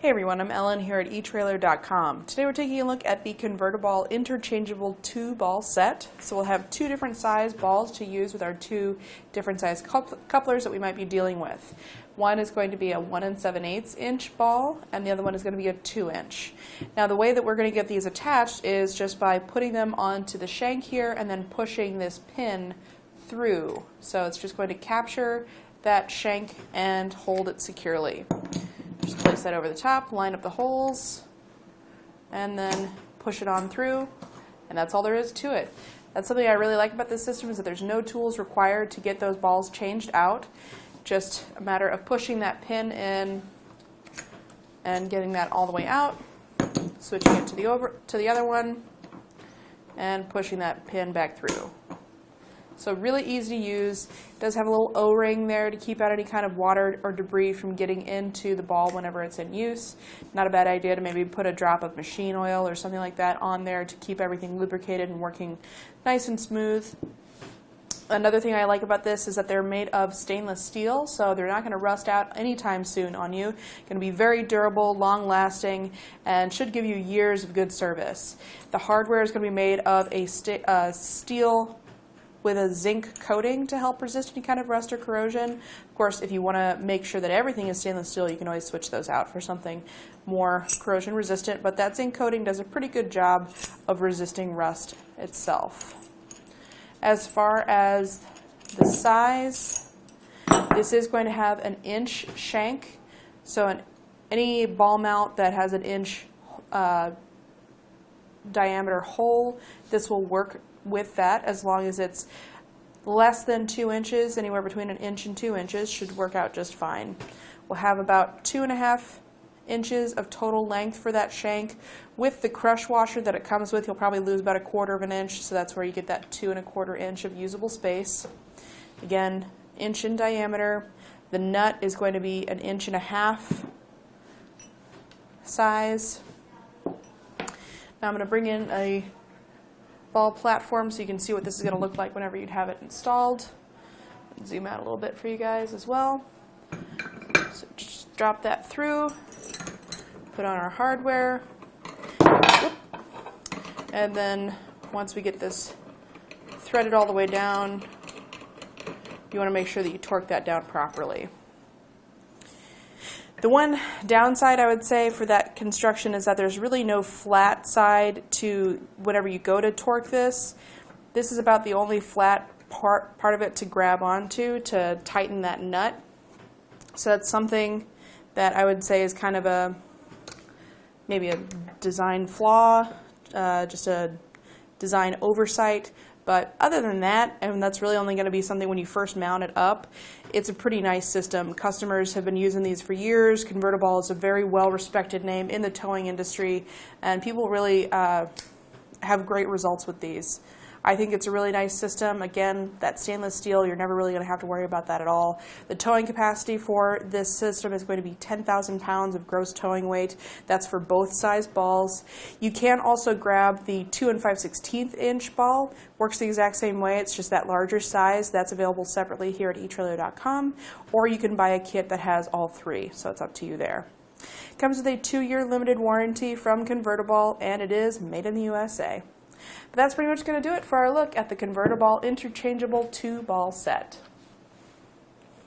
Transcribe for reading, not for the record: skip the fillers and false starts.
Hey everyone, I'm Ellen here at etrailer.com. Today we're taking a look at the Convert-A-Ball Interchangeable 2-ball set. So we'll have two different size balls to use with our two different size couplers that we might be dealing with. One is going to be a 1 7/8 inch ball and the other one is going to be a 2-inch. Now the way that we're going to get these attached is just by putting them onto the shank here and then pushing this pin through. So it's just going to capture that shank and hold it securely. Just place that over the top, line up the holes, and then push it on through, and that's all there is to it. That's something I really like about this system, is that there's no tools required to get those balls changed out. Just a matter of pushing that pin in and getting that all the way out, switching it to the other one, and pushing that pin back through. So really easy to use. It does have a little O-ring there to keep out any kind of water or debris from getting into the ball whenever it's in use. Not a bad idea to maybe put a drop of machine oil or something like that on there to keep everything lubricated and working nice and smooth. Another thing I like about this is that they're made of stainless steel, so they're not going to rust out anytime soon on you. Going to be very durable, long-lasting, and should give you years of good service. The hardware is going to be made of a steel with a zinc coating to help resist any kind of rust or corrosion. Of course, if you want to make sure that everything is stainless steel, you can always switch those out for something more corrosion resistant, but that zinc coating does a pretty good job of resisting rust itself. As far as the size, this is going to have an inch shank, so any ball mount that has an inch diameter hole, this will work with that, as long as it's less than 2 inches. Anywhere between 1 inch and 2 inches should work out just fine. We'll have about 2.5 inches of total length for that shank. With the crush washer that it comes with, you'll probably lose about 1/4 inch, so that's where you get that 2 1/4 inch of usable space. Again, inch in diameter. The nut is going to be 1.5 inches size. Now I'm going to bring in a ball platform so you can see what this is going to look like whenever you'd have it installed. Zoom out a little bit for you guys as well. So just drop that through, put on our hardware, and then once we get this threaded all the way down, you want to make sure that you torque that down properly. The one downside I would say for that construction is that there's really no flat side to whenever you go to torque this. This is about the only flat part of it to grab onto to tighten that nut. So that's something that I would say is kind of maybe a design flaw, just a design oversight. But other than that, and that's really only going to be something when you first mount it up, it's a pretty nice system. Customers have been using these for years. Convert-A-Ball is a very well-respected name in the towing industry, and people really have great results with these. I think it's a really nice system. Again, that stainless steel, you're never really going to have to worry about that at all. The towing capacity for this system is going to be 10,000 pounds of gross towing weight. That's for both size balls. You can also grab the 2 5/16 inch ball. Works the exact same way, it's just that larger size. That's available separately here at etrailer.com, or you can buy a kit that has all three, so it's up to you there. Comes with a 2-year limited warranty from Convert-A-Ball, and it is made in the USA. But that's pretty much going to do it for our look at the Convert-A-Ball Interchangeable 2-ball set.